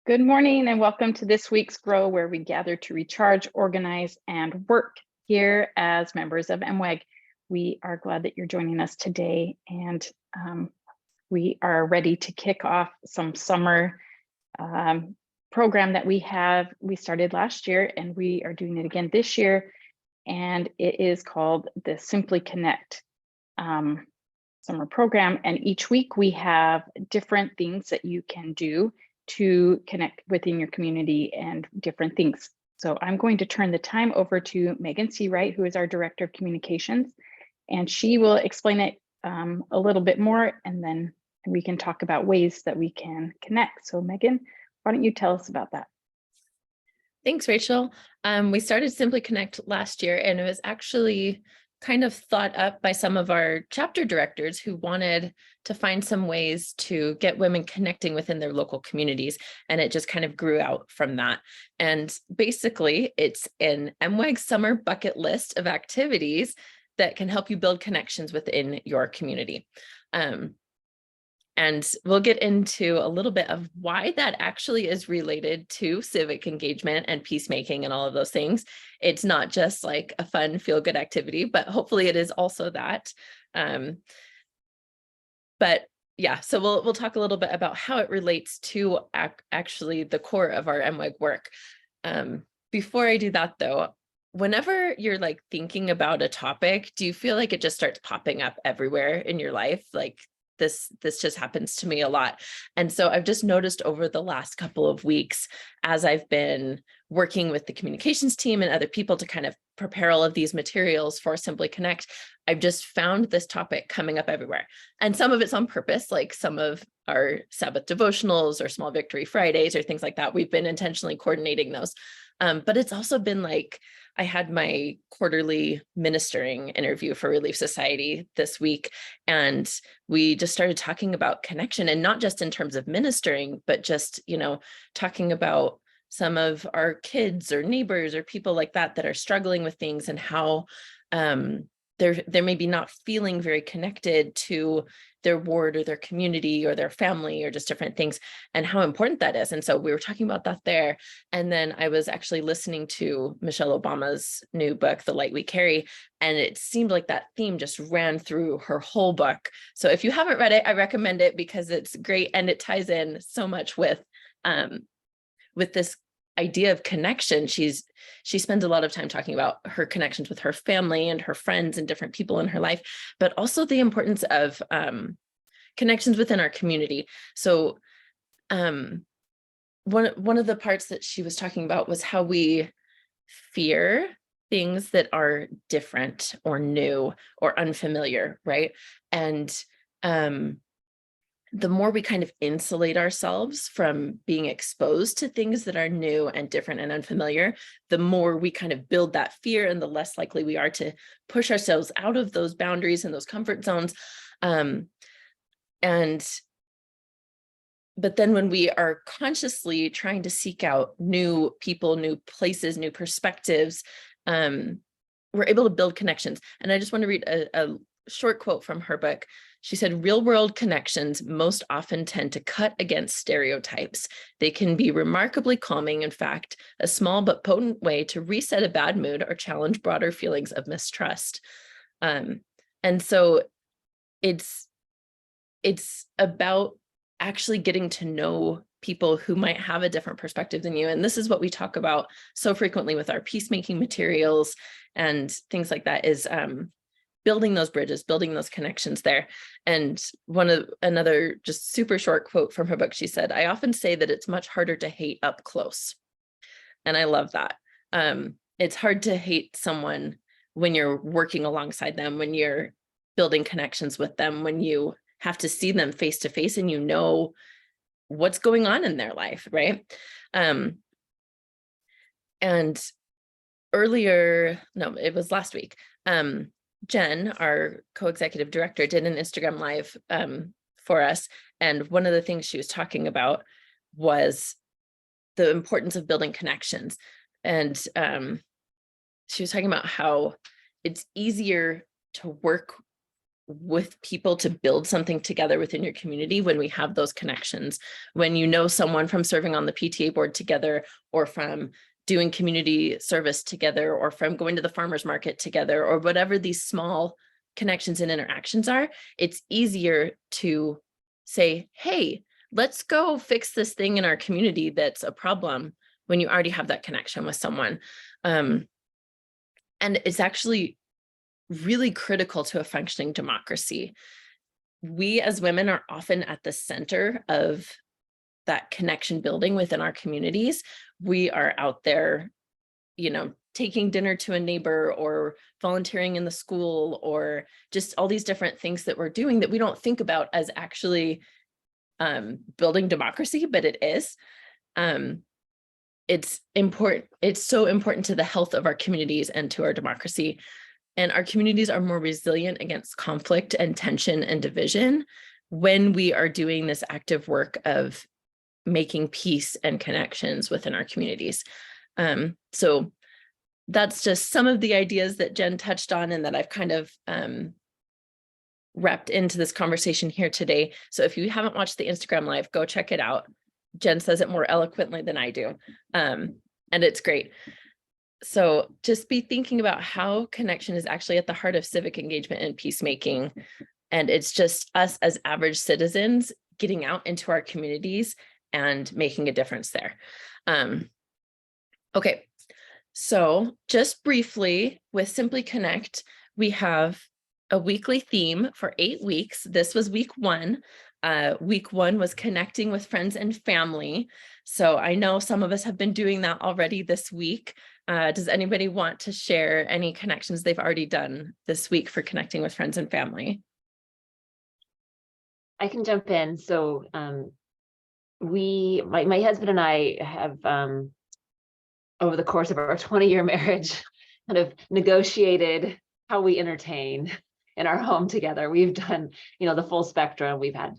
Good morning and welcome to this week's Grow, where we gather to recharge, organize, and work here as members of MWEG. We are glad that you're joining us today, and we are ready to kick off some summer program that we started last year, and we are doing it again this year, and it is called the Simply Connect summer program. And each week we have different things that you can do to connect within your community and different things. So I'm going to turn the time over to Megan Seawright, who is our Director of Communications, and she will explain it a little bit more, and then we can talk about ways that we can connect. So Megan, why don't you tell us about that? Thanks, Rachel. We started Simply Connect last year, and it was actually kind of thought up by some of our chapter directors who wanted to find some ways to get women connecting within their local communities. And it just kind of grew out from that. And basically, it's an MWEG summer bucket list of activities that can help you build connections within your community. And we'll get into a little bit of why that actually is related to civic engagement and peacemaking and all of those things. It's not just like a fun feel-good activity, but hopefully it is also that. But yeah, so we'll talk a little bit about how it relates to actually the core of our MWEG work. Before I do that though, whenever you're like thinking about a topic, do you feel like it just starts popping up everywhere in your life? Like this just happens to me a lot. And so I've just noticed over the last couple of weeks, as I've been working with the communications team and other people to kind of prepare all of these materials for Simply Connect, I've just found this topic coming up everywhere. And some of it's on purpose, like some of our Sabbath devotionals or Small Victory Fridays or things like that. We've been intentionally coordinating those. But it's also been like, I had my quarterly ministering interview for Relief Society this week, and we just started talking about connection, and not just in terms of ministering, but just, talking about some of our kids or neighbors or people like that that are struggling with things, and how they're maybe not feeling very connected to their ward or their community or their family or just different things, and how important that is. And so we were talking about that there. And then I was actually listening to Michelle Obama's new book, The Light We Carry, and it seemed like that theme just ran through her whole book. So if you haven't read it, I recommend it because it's great, and it ties in so much with this idea of connection. She spends a lot of time talking about her connections with her family and her friends and different people in her life, but also the importance of connections within our community. So one of the parts that she was talking about was how we fear things that are different or new or unfamiliar, right? And the more we kind of insulate ourselves from being exposed to things that are new and different and unfamiliar, the more we kind of build that fear, and the less likely we are to push ourselves out of those boundaries and those comfort zones. But then when we are consciously trying to seek out new people, new places, new perspectives, we're able to build connections. And I just want to read a short quote from her book. She said, "Real world connections most often tend to cut against stereotypes. They can be remarkably calming, in fact, a small but potent way to reset a bad mood or challenge broader feelings of mistrust." And so it's about actually getting to know people who might have a different perspective than you. And this is what we talk about so frequently with our peacemaking materials and things like that, is building those bridges, building those connections there. And another just super short quote from her book, she said, "I often say that it's much harder to hate up close." And I love that. It's hard to hate someone when you're working alongside them, when you're building connections with them, when you have to see them face to face and you know what's going on in their life, right? And it was last week, Jen, our co-executive director, did an Instagram live for us. And one of the things she was talking about was the importance of building connections. And she was talking about how it's easier to work with people to build something together within your community when we have those connections, when you know someone from serving on the PTA board together, or from doing community service together, or from going to the farmers market together, or whatever these small connections and interactions are, it's easier to say, hey, let's go fix this thing in our community that's a problem, when you already have that connection with someone. And it's actually really critical to a functioning democracy. We as women are often at the center of that connection building within our communities. We are out there, taking dinner to a neighbor, or volunteering in the school, or just all these different things that we're doing that we don't think about as actually building democracy, but it is. It's important. It's so important to the health of our communities and to our democracy. And our communities are more resilient against conflict and tension and division when we are doing this active work of making peace and connections within our communities. So that's just some of the ideas that Jen touched on and that I've kind of wrapped into this conversation here today. So if you haven't watched the Instagram Live, go check it out. Jen says it more eloquently than I do, and it's great. So just be thinking about how connection is actually at the heart of civic engagement and peacemaking. And it's just us as average citizens getting out into our communities and making a difference there. Okay, so just briefly with Simply Connect, we have a weekly theme for 8 weeks. This was week 1. Week 1 was connecting with friends and family. So I know some of us have been doing that already this week. Does anybody want to share any connections they've already done this week for connecting with friends and family? I can jump in. So my husband and I have, over the course of our 20-year marriage, kind of negotiated how we entertain in our home together. We've done, the full spectrum. We've had,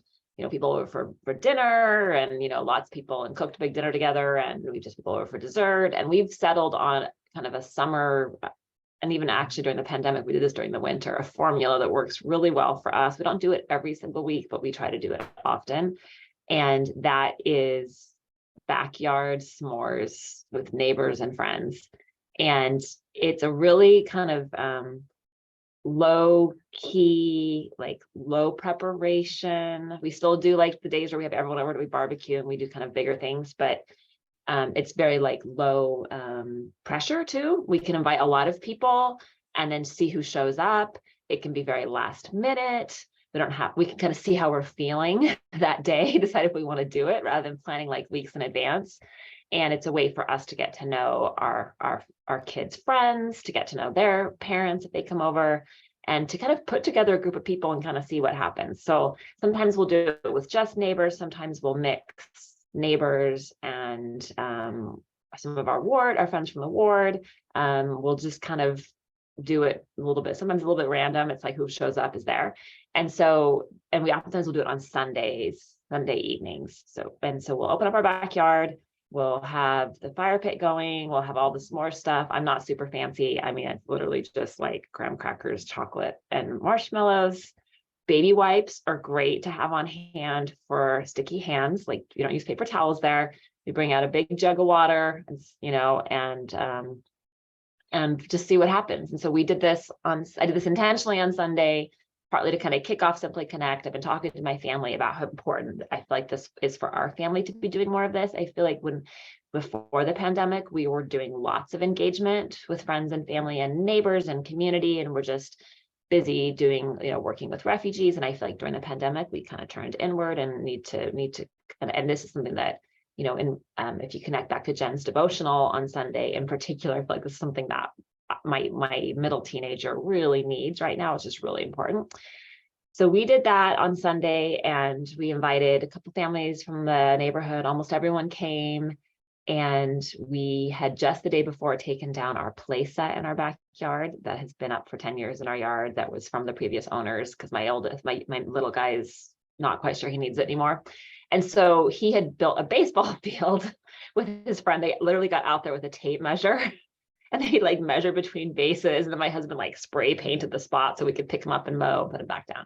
people over for dinner, and, lots of people, and cooked a big dinner together, and we've just people over for dessert. And we've settled on kind of a summer, and even actually during the pandemic, we did this during the winter, a formula that works really well for us. We don't do it every single week, but we try to do it often. And that is backyard s'mores with neighbors and friends. And it's a really kind of low key, like low preparation. We still do like the days where we have everyone over, we barbecue and we do kind of bigger things, but it's very like low pressure too. We can invite a lot of people and then see who shows up. It can be very last minute. We can kind of see how we're feeling that day, decide if we want to do it rather than planning like weeks in advance. And it's a way for us to get to know our kids' friends, to get to know their parents if they come over, and to kind of put together a group of people and kind of see what happens. So sometimes we'll do it with just neighbors. Sometimes we'll mix neighbors and some of our friends from the ward. We'll just kind of do it a little bit, sometimes a little bit random. It's like who shows up is there. And we oftentimes will do it on Sunday evenings. So we'll open up our backyard. We'll have the fire pit going. We'll have all the s'more stuff. I'm not super fancy. I mean, it's literally just like graham crackers, chocolate, and marshmallows. Baby wipes are great to have on hand for sticky hands. Like, you don't use paper towels there. We bring out a big jug of water, and just see what happens. And so I did this intentionally on Sunday, partly to kind of kick off Simply Connect. I've been talking to my family about how important I feel like this is for our family to be doing more of this. I feel like before the pandemic, we were doing lots of engagement with friends and family and neighbors and community, and we're just busy doing, working with refugees. And I feel like during the pandemic, we kind of turned inward and need to and this is something that, if you connect back to Jen's devotional on Sunday in particular, I feel like this is something that my middle teenager really needs right now. It's just really important. So we did that on Sunday, and we invited a couple families from the neighborhood. Almost everyone came, and we had just the day before taken down our play set in our backyard that has been up for 10 years in our yard. That was from the previous owners, because my little guy is not quite sure he needs it anymore. And so he had built a baseball field with his friend. They literally got out there with a tape measure And they like measure between bases. And then my husband like spray painted the spot so we could pick him up and mow and put him back down.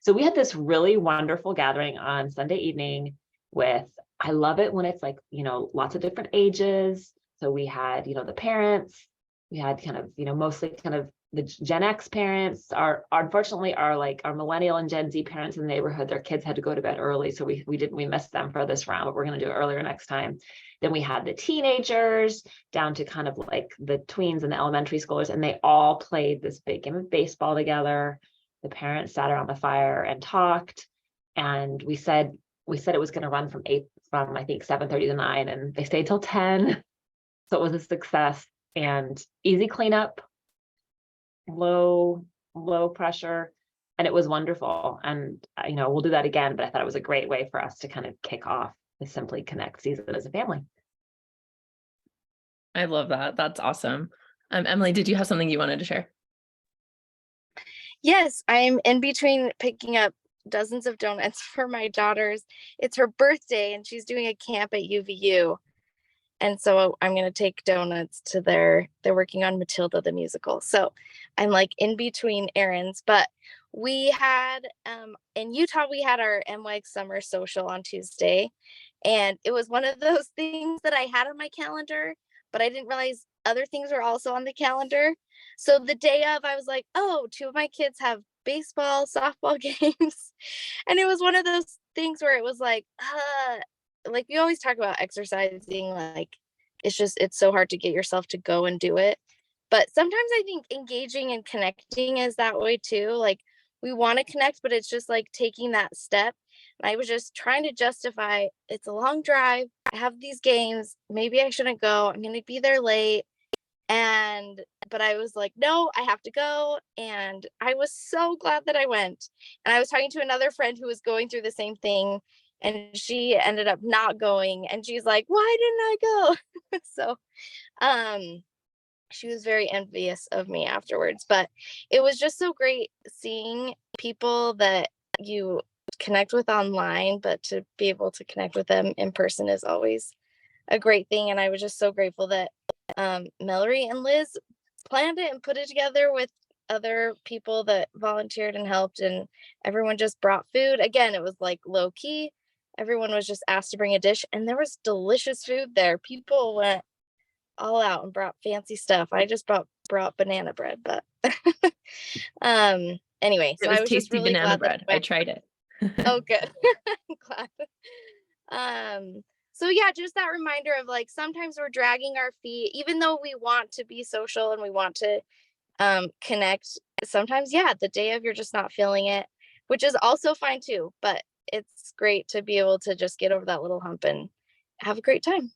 So we had this really wonderful gathering on Sunday evening with, I love it when it's like, lots of different ages. So we had, the parents, we had kind of, mostly kind of the Gen X parents. Unfortunately our millennial and Gen Z parents in the neighborhood, their kids had to go to bed early. So we missed them for this round, but we're going to do it earlier next time. Then we had the teenagers down to kind of like the tweens and the elementary schoolers, and they all played this big game of baseball together. The parents sat around the fire and talked, and we said it was going to run from I think 7:30 to 9, and they stayed till 10. So it was a success and easy cleanup, low pressure, and it was wonderful. And we'll do that again, but I thought it was a great way for us to kind of kick off the Simply Connect season as a family. I love that. That's awesome. Emily, did you have something you wanted to share? Yes, I'm in between picking up dozens of donuts for my daughters. It's her birthday and she's doing a camp at UVU. And so I'm going to take donuts to they're working on Matilda the musical. So I'm like in between errands, but we had, in Utah, we had our MWAG summer social on Tuesday. And it was one of those things that I had on my calendar, but I didn't realize other things were also on the calendar. So the day of, I was like, oh, 2 of my kids have baseball, softball games. And it was one of those things where it was like we always talk about exercising, like it's so hard to get yourself to go and do it. But sometimes I think engaging and connecting is that way too. Like we want to connect, but it's just like taking that step. And I was just trying to justify it's a long drive. I have these games. Maybe I shouldn't go. I'm going to be there late. But I was like, no, I have to go. And I was so glad that I went. And I was talking to another friend who was going through the same thing, and she ended up not going. And she's like, why didn't I go? So, she was very envious of me afterwards, but it was just so great seeing people that you connect with online, but to be able to connect with them in person is always a great thing. And I was just so grateful that Mallory and Liz planned it and put it together with other people that volunteered and helped, and everyone just brought food. Again, it was like low key. Everyone was just asked to bring a dish, and there was delicious food there. People went all out and brought fancy stuff. I just brought banana bread, but anyway, so It was I was tasty just really banana glad bread. I tried it. Oh, good. I'm glad. So yeah, just that reminder of like sometimes we're dragging our feet, even though we want to be social and we want to connect. Sometimes, yeah, the day of you're just not feeling it, which is also fine too. But it's great to be able to just get over that little hump and have a great time.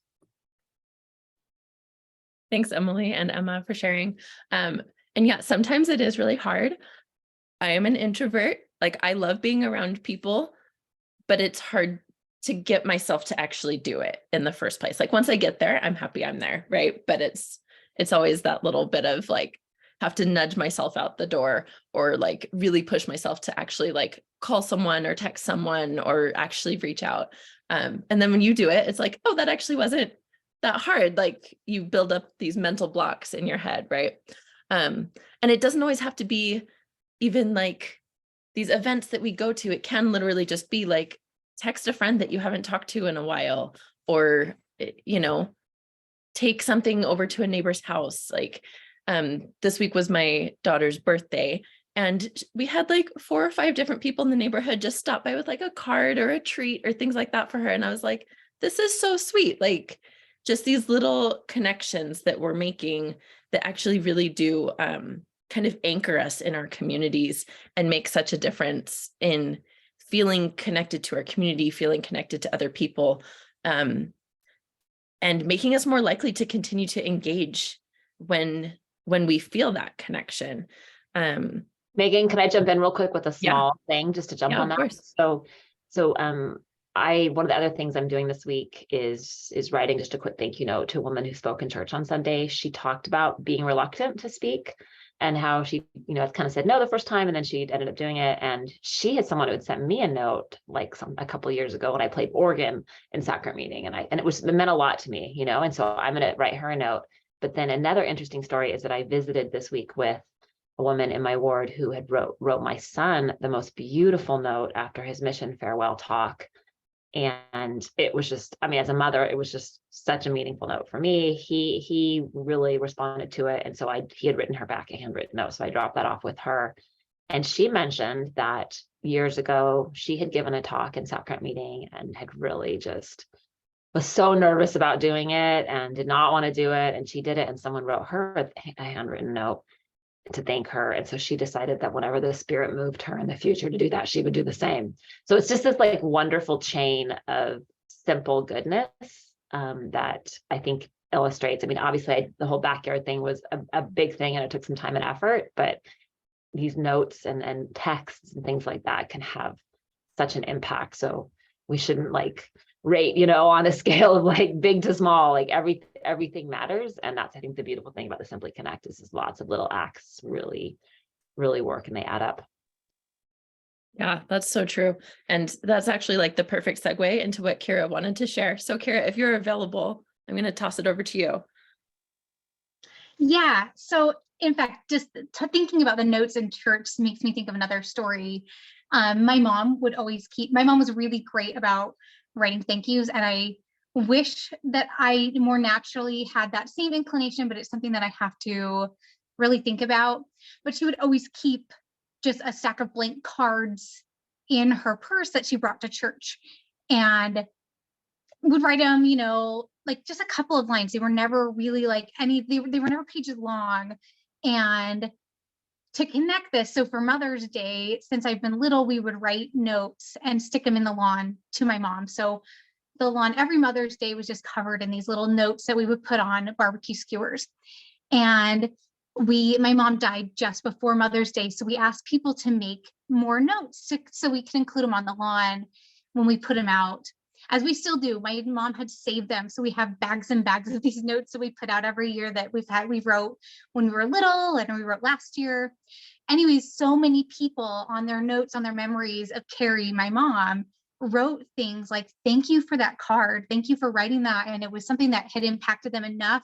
Thanks, Emily and Emma, for sharing. And yeah, sometimes it is really hard. I am an introvert. Like I love being around people, but it's hard to get myself to actually do it in the first place. Like once I get there, I'm happy I'm there, right? But it's always that little bit of like, have to nudge myself out the door or like really push myself to actually like call someone or text someone or actually reach out. And then when you do it, it's like, oh, that actually wasn't that hard. Like you build up these mental blocks in your head, right? And it doesn't always have to be even like these events that we go to. It can literally just be like text a friend that you haven't talked to in a while, or, take something over to a neighbor's house. Like this week was my daughter's birthday, and we had like 4 or 5 different people in the neighborhood just stop by with like a card or a treat or things like that for her. And I was like, this is so sweet. Like just these little connections that we're making that actually really do kind of anchor us in our communities and make such a difference in feeling connected to our community, feeling connected to other people, and making us more likely to continue to engage when we feel that connection. Megan, can I jump in real quick with a small thing just to jump on that? Course. So one of the other things I'm doing this week is writing just a quick thank you note to a woman who spoke in church on Sunday. She talked about being reluctant to speak and how she, kind of said no the first time, and then she ended up doing it. And she had someone who had sent me a note like a couple of years ago when I played organ in sacrament meeting, and it meant a lot to me, and so I'm going to write her a note. But then another interesting story is that I visited this week with a woman in my ward who had wrote my son the most beautiful note after his mission farewell talk. And it was just, I mean, as a mother, it was just such a meaningful note for me. He really responded to it. And so he had written her back a handwritten note. So I dropped that off with her. And she mentioned that years ago, she had given a talk in sacrament meeting and had really just was so nervous about doing it and did not want to do it. And she did it. And someone wrote her a handwritten note to thank her. And so she decided that whenever the Spirit moved her in the future to do that, she would do the same. So it's just this like wonderful chain of simple goodness that I think illustrates. I mean, obviously the whole backyard thing was a big thing and it took some time and effort, but these notes and texts and things like that can have such an impact. So we shouldn't like rate, on a scale of like big to small, like everything matters. And that's, I think, the beautiful thing about the Simply Connect is lots of little acts really, really work and they add up. Yeah, that's so true. And that's actually like the perfect segue into what Kira wanted to share. So Kira, if you're available, I'm going to toss it over to you. Yeah. So in fact, just thinking about the notes in church makes me think of another story. My mom was really great about writing thank yous. And I wish that I more naturally had that same inclination, but it's something that I have to really think about. But she would always keep just a stack of blank cards in her purse that she brought to church and would write them, like just a couple of lines. They were never really like they were never pages long. And to connect this, so for Mother's Day, since I've been little, we would write notes and stick them in the lawn to my mom. So the lawn every Mother's Day was just covered in these little notes that we would put on barbecue skewers. And my mom died just before Mother's Day. So we asked people to make more notes so we can include them on the lawn when we put them out, as we still do. My mom had saved them. So we have bags and bags of these notes that we put out every year that we wrote when we were little and we wrote last year. Anyways, so many people on their notes, on their memories of Carrie, my mom, wrote things like, thank you for that card. Thank you for writing that. And it was something that had impacted them enough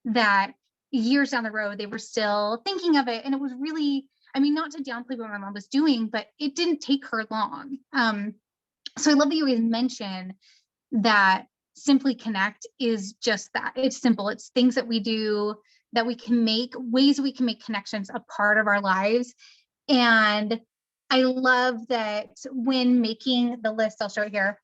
that years down the road, they were still thinking of it. And it was really, I mean, not to downplay what my mom was doing, but it didn't take her long. So I love that you always mention that Simply Connect is just that. It's simple. It's things that we do that we can make, ways we can make connections a part of our lives. And I love that when making the list, I'll show it here.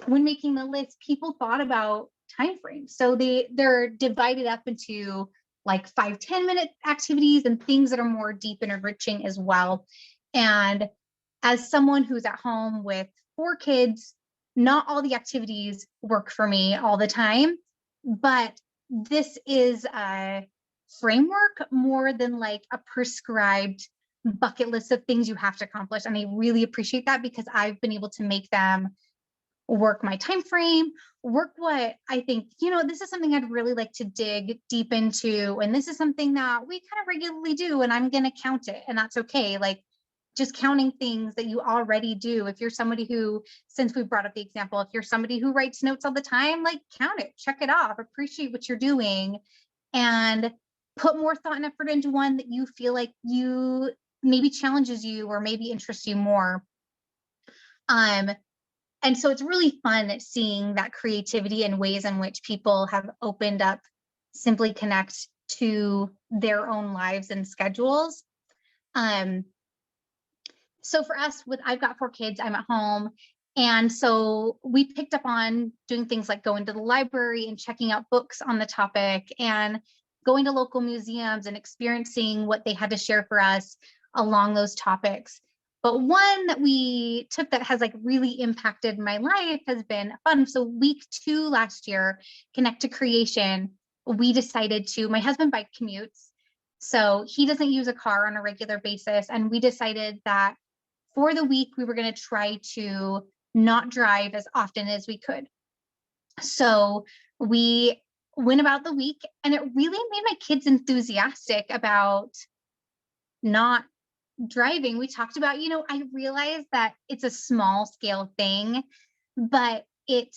When making the list, people thought about time frames. So they're divided up into like 5-10 minute activities and things that are more deep and enriching as well. And as someone who's at home with 4 kids, not all the activities work for me all the time, but this is a framework more than like a prescribed bucket list of things you have to accomplish. And I really appreciate that because I've been able to make them work my time frame, work what I think, this is something I'd really like to dig deep into. And this is something that we kind of regularly do, and I'm going to count it. And that's okay. Like just counting things that you already do. If you're somebody who, since we brought up the example, if you're somebody who writes notes all the time, like count it, check it off, appreciate what you're doing, and put more thought and effort into one that you feel like you maybe challenges you or maybe interests you more. And so it's really fun seeing that creativity and ways in which people have opened up Simply Connect to their own lives and schedules. So for us, I've got 4 kids, I'm at home. And so we picked up on doing things like going to the library and checking out books on the topic and going to local museums and experiencing what they had to share for us along those topics. But one that we took that has like really impacted my life has been fun. So week 2 last year, Connect to Creation, we decided to, my husband bike commutes, so he doesn't use a car on a regular basis. And we decided that for the week, we were going to try to not drive as often as we could. So we went about the week, and it really made my kids enthusiastic about not driving. We talked about, I realized that it's a small scale thing, but it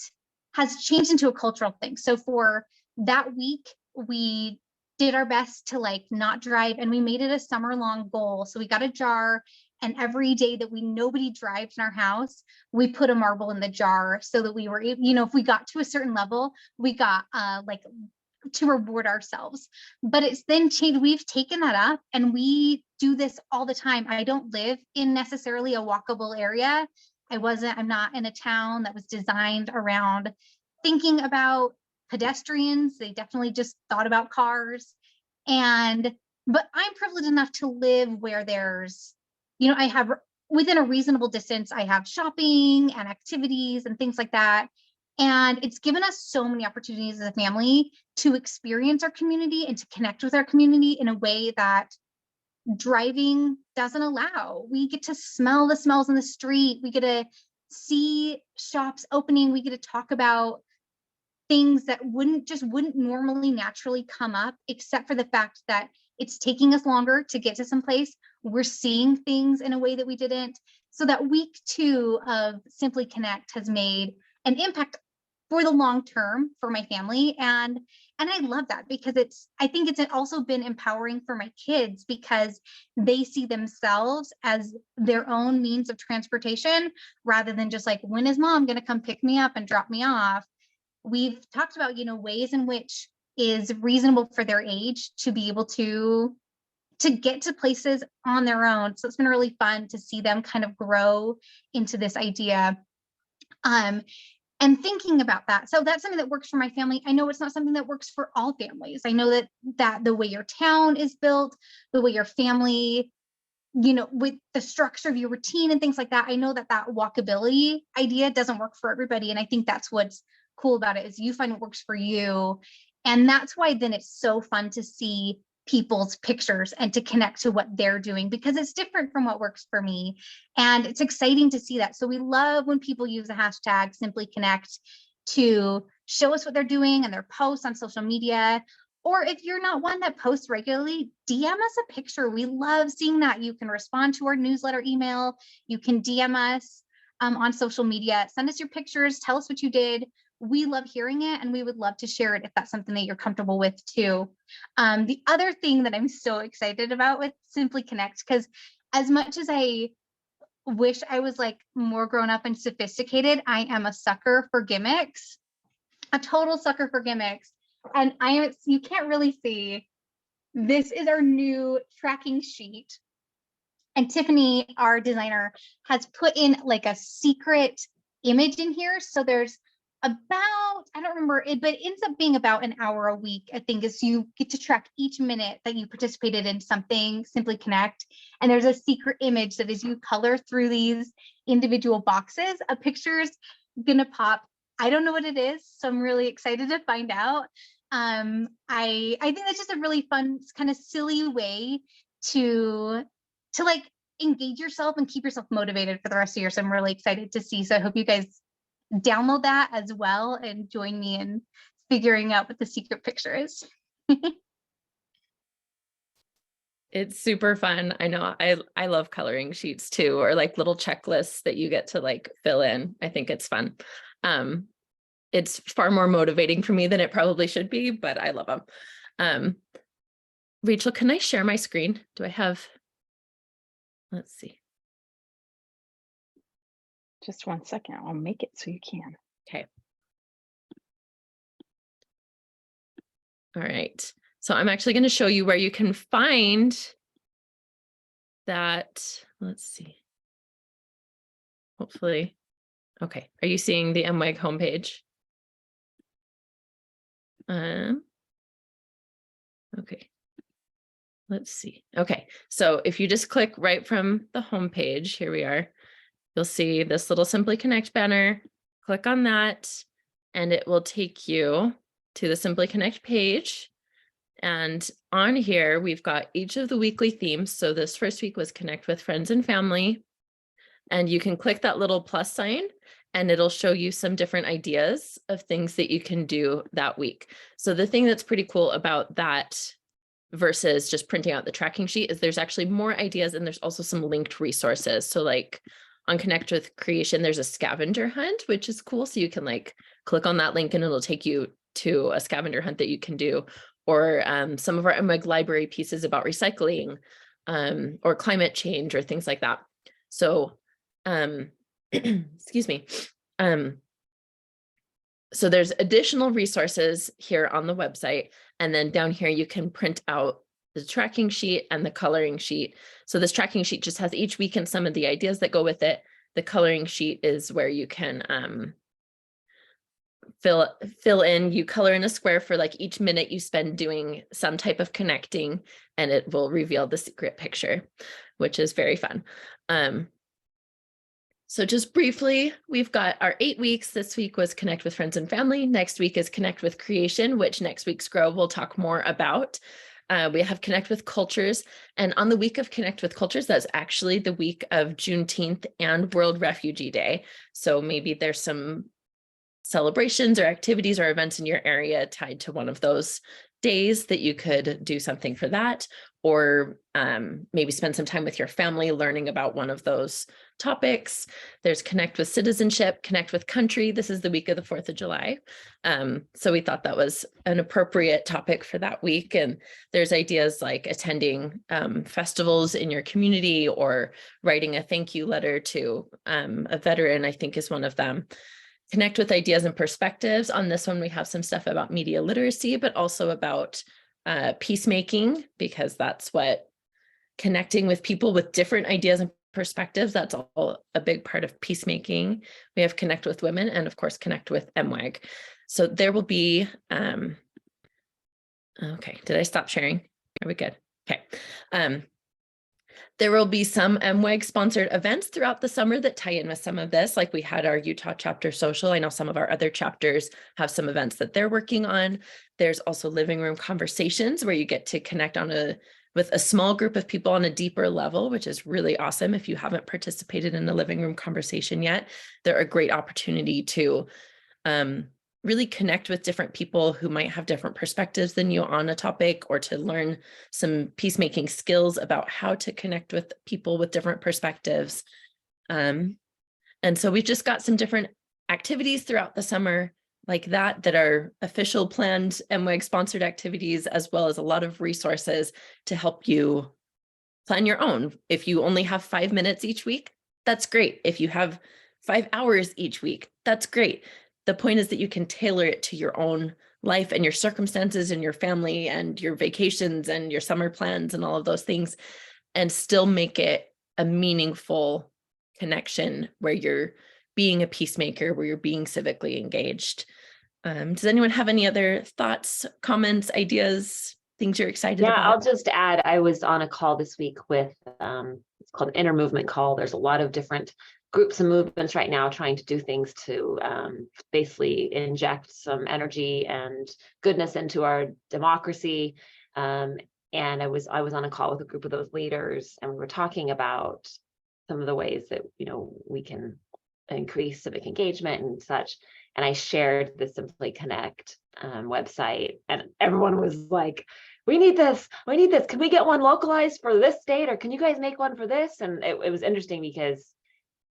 has changed into a cultural thing. So for that week, we did our best to like not drive, and we made it a summer-long goal. So we got a jar, and every day that nobody drives in our house, we put a marble in the jar so that we were, you know, if we got to a certain level, we got like to reward ourselves. But it's then changed. We've taken that up and we do this all the time. I don't live in necessarily a walkable area. I'm not in a town that was designed around thinking about pedestrians. They definitely just thought about cars. But I'm privileged enough to live where there's, you know, I have within a reasonable distance, I have shopping and activities and things like that. And it's given us so many opportunities as a family to experience our community and to connect with our community in a way that driving doesn't allow. We get to smell the smells in the street. We get to see shops opening. We get to talk about things that wouldn't normally naturally come up, except for the fact that it's taking us longer to get to some place. We're seeing things in a way that we didn't. So that week 2 of Simply Connect has made an impact for the long term for my family. And I love that because I think it's also been empowering for my kids because they see themselves as their own means of transportation rather than just like, when is mom going to come pick me up and drop me off? We've talked about, you know, ways in which is reasonable for their age to be able to get to places on their own. So it's been really fun to see them kind of grow into this idea. And thinking about that. So that's something that works for my family. I know it's not something that works for all families. I know that the way your town is built, the way your family, you know, with the structure of your routine and things like that, I know that walkability idea doesn't work for everybody. And I think that's what's cool about it is you find what works for you. And that's why then it's so fun to see people's pictures and to connect to what they're doing because it's different from what works for me. And it's exciting to see that. So we love when people use the hashtag Simply Connect to show us what they're doing and their posts on social media. Or if you're not one that posts regularly, DM us a picture. We love seeing that. You can respond to our newsletter email. You can DM us on social media. Send us your pictures. Tell us what you did. We love hearing it and we would love to share it if that's something that you're comfortable with too. The other thing that I'm so excited about with Simply Connect, because as much as I wish I was like more grown up and sophisticated, I am a sucker for gimmicks, a total sucker for gimmicks. And you can't really see, this is our new tracking sheet. And Tiffany, our designer, has put in like a secret image in here. So there's about, I don't remember it, but it ends up being about an hour a week, I think, is you get to track each minute that you participated in something, Simply Connect. And there's a secret image that as you color through these individual boxes, a picture's gonna pop. I don't know what it is, so I'm really excited to find out. I think that's just a really fun, kind of silly way to like engage yourself and keep yourself motivated for the rest of the year. So I'm really excited to see. So I hope you guys download that as well and join me in figuring out what the secret picture is. It's super fun. I know I love coloring sheets too, or like little checklists that you get to like fill in. I think it's fun. It's far more motivating for me than it probably should be, but I love them. Rachel, can I share my screen? Do I have, let's see. Just 1 second. I'll make it so you can. Okay. All right. So I'm actually going to show you where you can find that. Let's see. Hopefully. Okay. Are you seeing the MWEG homepage? Okay. Let's see. Okay. So if you just click right from the homepage, here we are. You'll see this little Simply Connect banner. Click on that and it will take you to the Simply Connect page. And on here, we've got each of the weekly themes. So this first week was Connect with Friends and Family. And you can click that little plus sign and it'll show you some different ideas of things that you can do that week. So the thing that's pretty cool about that versus just printing out the tracking sheet is there's actually more ideas and there's also some linked resources. So like on Connect with Creation, there's a scavenger hunt, which is cool. So you can like click on that link and it'll take you to a scavenger hunt that you can do. or some of our MWEG library pieces about recycling, or climate change or things like that. So, excuse me. So there's additional resources here on the website. And then down here, you can print out the tracking sheet and the coloring sheet. So this tracking sheet just has each week and some of the ideas that go with it. The coloring sheet is where you can fill in, you color in a square for like each minute you spend doing some type of connecting, and it will reveal the secret picture, which is very fun. So just briefly, we've got our 8 weeks. This week was Connect with Friends and Family. Next week is Connect with Creation, which next week's Grow we'll talk more about. We have Connect with Cultures. And on the week of Connect with Cultures, that's actually the week of Juneteenth and World Refugee Day. So maybe there's some celebrations or activities or events in your area tied to one of those days that you could do something for that, or maybe spend some time with your family learning about one of those topics. There's Connect with Citizenship, Connect with Country. This is the week of the 4th of July. So we thought that was an appropriate topic for that week. And there's ideas like attending festivals in your community, or writing a thank you letter to a veteran, I think is one of them. Connect with Ideas and Perspectives. On this one, we have some stuff about media literacy, but also about peacemaking, because that's what connecting with people with different ideas and perspectives, that's all a big part of peacemaking. We have Connect with Women, and of course, Connect with MWEG. So there will be, okay, did I stop sharing? Are we good? Okay. There will be some MWEG sponsored events throughout the summer that tie in with some of this. Like we had our Utah chapter social. I know some of our other chapters have some events that they're working on. There's also living room conversations where you get to connect with a small group of people on a deeper level, which is really awesome. If you haven't participated in a living room conversation yet, they're a great opportunity to really connect with different people who might have different perspectives than you on a topic, or to learn some peacemaking skills about how to connect with people with different perspectives. And so we've just got some different activities throughout the summer like that are official planned MWEG sponsored activities, as well as a lot of resources to help you plan your own. If you only have 5 minutes each week, that's great. If you have 5 hours each week, that's great. The point is that you can tailor it to your own life and your circumstances and your family and your vacations and your summer plans and all of those things, and still make it a meaningful connection where you're being a peacemaker, where you're being civically engaged. Does anyone have any other thoughts, comments, ideas, things you're excited about? I'll just add, I was on a call this week with, it's called an Intermovement Call. There's a lot of different groups and movements right now trying to do things to basically inject some energy and goodness into our democracy. And I was on a call with a group of those leaders, and we were talking about some of the ways that, we can increase civic engagement and such. And I shared the Simply Connect website, and everyone was like, we need this. Can we get one localized for this state, or can you guys make one for this? And it was interesting because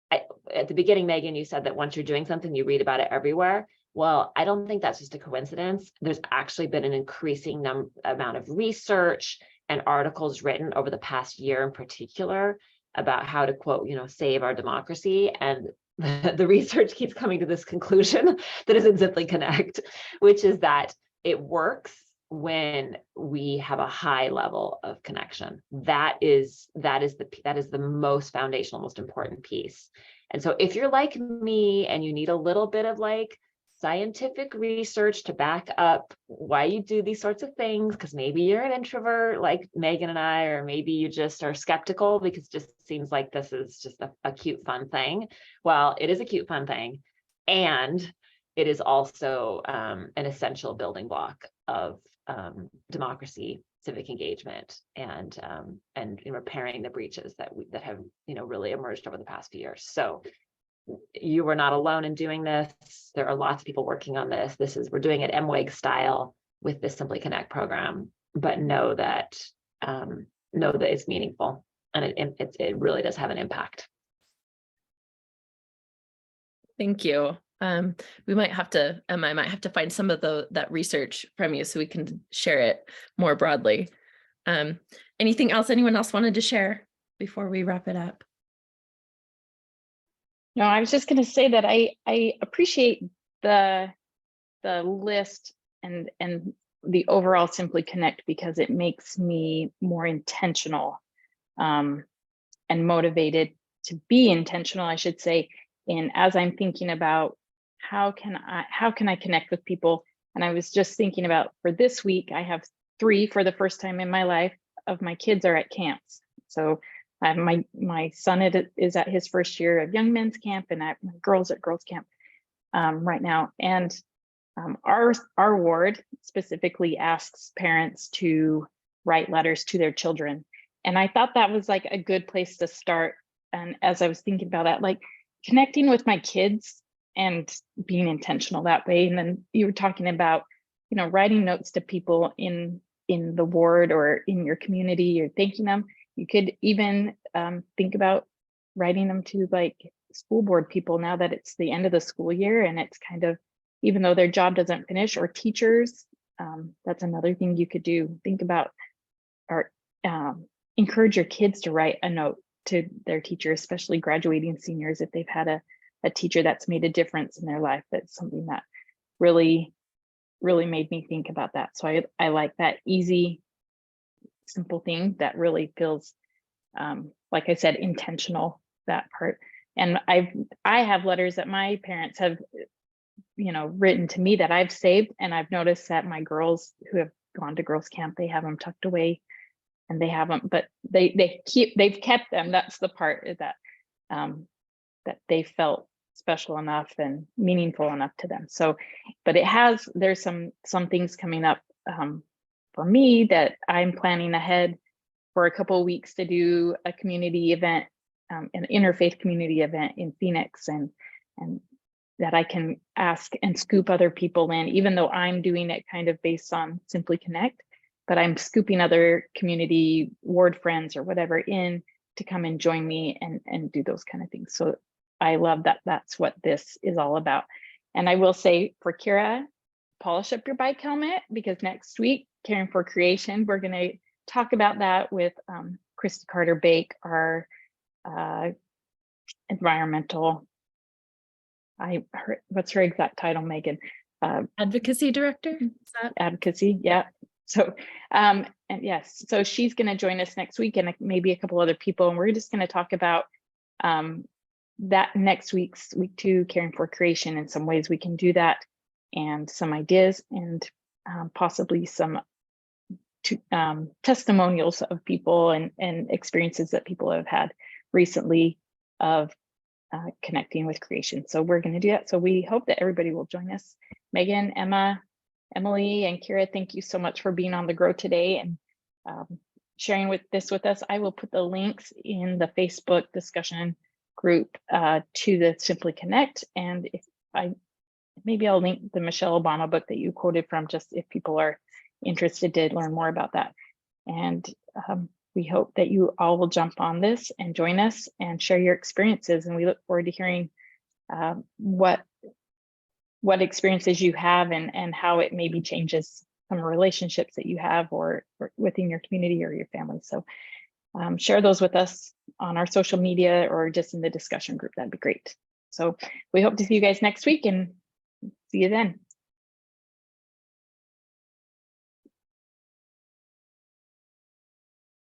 at the beginning, Megan, you said that once you're doing something, you read about it everywhere. Well, I don't think that's just a coincidence. There's actually been an increasing amount of research and articles written over the past year in particular about how to, quote, save our democracy. And the research keeps coming to this conclusion that is in Simply Connect, which is that it works when we have a high level of connection. That is the most foundational, most important piece. And so if you're like me and you need a little bit of like scientific research to back up why you do these sorts of things, because maybe you're an introvert like Megan and I, or maybe you just are skeptical because it just seems like this is just a cute, fun thing. Well, it is a cute, fun thing. And it is also an essential building block of democracy, civic engagement, and repairing the breaches that have really emerged over the past few years. So you were not alone in doing this. There are lots of people working on this. We're doing it MWEG style with this Simply Connect program, but know that it's meaningful, and it really does have an impact. Thank you. We might have to, I might have to find some of that research from you so we can share it more broadly. Anything else anyone else wanted to share before we wrap it up? No, I was just going to say that I appreciate the list and the overall Simply Connect, because it makes me more intentional and motivated to be intentional, I should say, in as I'm thinking about how can I connect with people. And I was just thinking about, for this week, I have 3 for the first time in my life of my kids are at camps. So my son is at his first year of young men's camp, and my girls at girls camp right now. And our ward specifically asks parents to write letters to their children. And I thought that was like a good place to start. And as I was thinking about that, like connecting with my kids and being intentional that way. And then you were talking about, writing notes to people in the ward or in your community, or thanking them. You could even think about writing them to like school board people now that it's the end of the school year, and it's kind of, even though their job doesn't finish, or teachers, that's another thing you could do. Think about, or encourage your kids to write a note to their teacher, especially graduating seniors, if they've had a teacher that's made a difference in their life. That's something that really, really made me think about that. So I like that easy, simple thing that really feels, like I said, intentional, that part. And I have letters that my parents have, written to me that I've saved, and I've noticed that my girls who have gone to girls camp, they have them tucked away, and they haven't, but they've kept them. That's the part, is that that they felt special enough and meaningful enough to them. So, but there's some things coming up for me that I'm planning ahead for a couple of weeks to do a community event, an interfaith community event in Phoenix, and that I can ask and scoop other people in, even though I'm doing it kind of based on Simply Connect, but I'm scooping other community ward friends or whatever in to come and join me and do those kind of things. So I love that that's what this is all about. And I will say, for Kira, polish up your bike helmet, because next week, Caring for Creation, we're going to talk about that with Christy Carter-Bake, our environmental, what's her exact title, Megan? Advocacy director? Is that? Advocacy, yeah. So, and yes, so she's going to join us next week, and maybe a couple other people, and we're just going to talk about that next week 2, Caring for Creation, and some ways we can do that, and some ideas, and possibly some testimonials of people and experiences that people have had recently of connecting with creation. So we're going to do that. So we hope that everybody will join us. Megan, Emma, Emily, and Kira, thank you so much for being on the Grow today and sharing this with us. I will put the links in the Facebook discussion group to the Simply Connect. And maybe I'll link the Michelle Obama book that you quoted from, just if people are interested to learn more about that. And we hope that you all will jump on this and join us and share your experiences. And we look forward to hearing what experiences you have and how it maybe changes some relationships that you have or within your community or your family. So share those with us on our social media or just in the discussion group. That'd be great. So we hope to see you guys next week, and see you then.